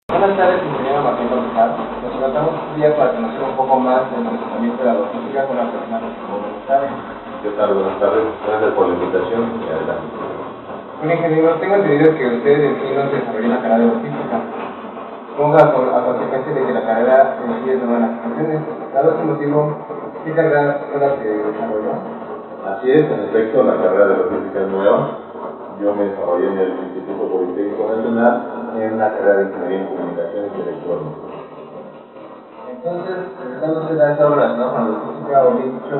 Buenas tardes, ingeniero Martín González. Nos tratamos este día para conocer un poco más del funcionamiento de la logística con la persona que se voluntaria. ¿Qué tal? Buenas tardes. Gracias por la invitación y adelante. Bueno, ingeniero, tengo entendido que usted en sí no se desarrolló una carrera de logística. Supongo a consecuencia de que la carrera en sí es nueva en las funciones. Dado ese motivo, ¿qué carrera fue la que desarrolló? Así es, en efecto, la carrera de logística es nueva. Yo me desarrollé en el Instituto Politécnico Nacional en la carrera de Ingeniería en Comunicaciones y Electrónica. Entonces, ¿cuándo se da esta relacionado con la logística? O bien dicho,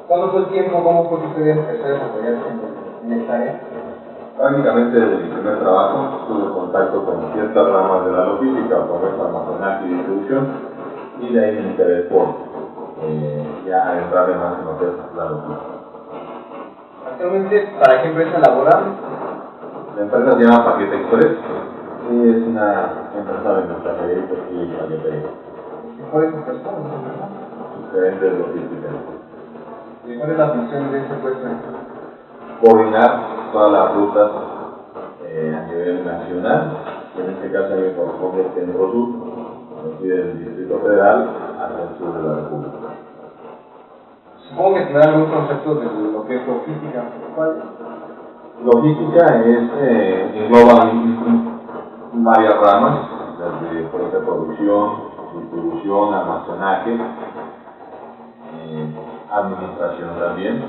¿cuándo fue el tiempo? ¿Cómo fue que usted empezó a desarrollarse en esta área? Prácticamente desde mi primer trabajo tuve contacto con ciertas ramas de la logística, como es almacenaje y distribución, y de ahí me interesé por ya entrarle más en lo que es la logística. Actualmente, ¿para qué empresa labora? La empresa se llama Paquete Express y es una empresa de mensajería y paquetería. ¿Cuál es su puesto? Gerente de logística. ¿Y cuál es la función de ese puesto? Coordinar todas las rutas a nivel nacional, y en este caso a mí me corresponde el Centro Sur, aquí del Distrito Federal hacia el sur de la República. Supongo que tendrá algún concepto de lo que es logística. ¿Cuál? Logística engloba varias ramas, desde por ejemplo, producción, distribución, almacenaje, administración también.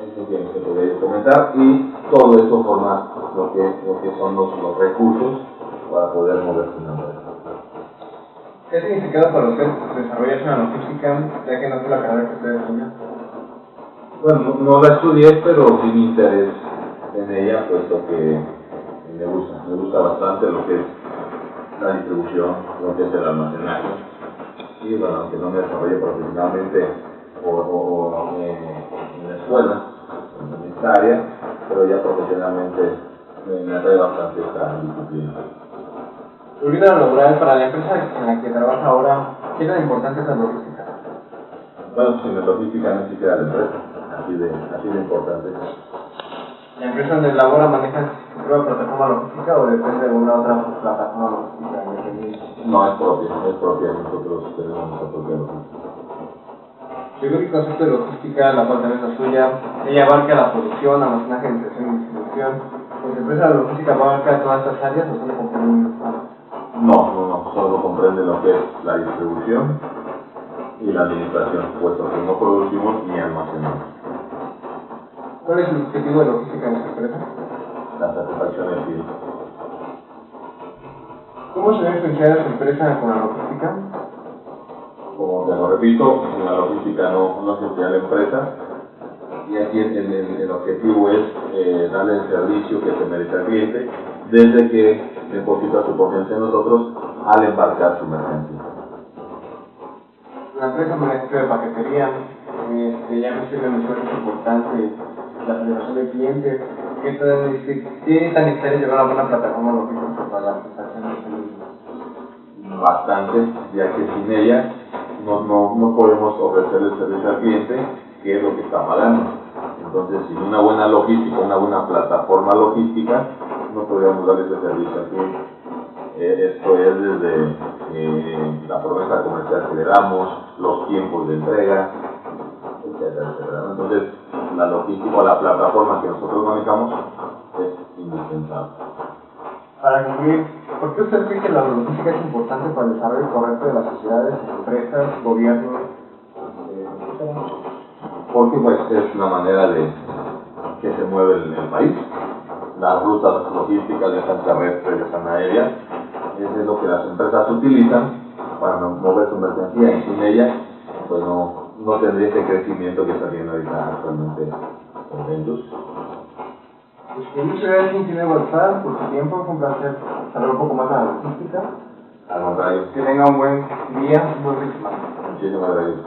Eso que se podría comentar, y todo eso forma lo que son los recursos para poder moverse en la empresa. ¿Qué significado para usted desarrollarse en la logística, ya que no fue la carrera que usted estudió? Bueno, no la estudié, pero sí mi interés en ella, puesto que me gusta bastante lo que es la distribución, lo que es el almacenaje. Y bueno, aunque no me desarrollé profesionalmente o en la escuela, en esta área, pero ya profesionalmente me atrae bastante esta disciplina. Su vida laboral para la empresa en la que trabaja ahora, ¿qué tan importante es la logística? Bueno, sin la logística no existiera la empresa, así de importante. ¿La empresa donde labora maneja su propia plataforma logística o depende de alguna otra plataforma logística independiente? No, es propia, nosotros tenemos nuestra propia logística. Según el concepto de logística, la cual también es la suya, ella abarca la producción, almacenaje, impresión y distribución. ¿Pues la empresa de logística abarca todas estas áreas o solo comprende una? No, solo comprende lo que es la distribución y la administración, puesto que no producimos ni almacenamos. ¿Cuál es el objetivo de logística en esta empresa? La satisfacción del cliente. ¿Cómo se ve influenciada su empresa con la logística? Como te lo repito, en la logística no se emplea la empresa, y aquí el objetivo es darle el servicio que se merece al cliente desde que deposita su confianza en nosotros al embarcar su mercancía. La empresa maneja de paquetería, ya mencionó que es importante la satisfacción del cliente. ¿Qué tan necesario llevar a una plataforma logística para la prestación de servicios? Bastante, ya que sin ella no podemos ofrecer el servicio al cliente, que es lo que está pagando. Entonces, sin una buena logística, una buena plataforma logística, no podríamos dar ese servicio al cliente. Esto es desde la promesa comercial que le damos, los tiempos de entrega, etcétera, etcétera. Entonces, la logística o la plataforma que nosotros manejamos es indispensable. Para concluir, ¿por qué usted cree que la logística es importante para el desarrollo correcto de las sociedades, empresas, gobiernos, etcétera? Porque pues es la manera de que se mueve el país. Las rutas logísticas, ya sean terrestres, ya sean aéreas, eso es lo que las empresas utilizan para mover su mercancía, y sin ella pues no tendría ese crecimiento que está viendo ahorita actualmente en la industria. Pues muchas gracias, ingeniero González, por su tiempo. Fue un placer saber un poco más de la logística. Al contrario, Que tenga un buen día, un buen fin de semana. muchísimas gracias.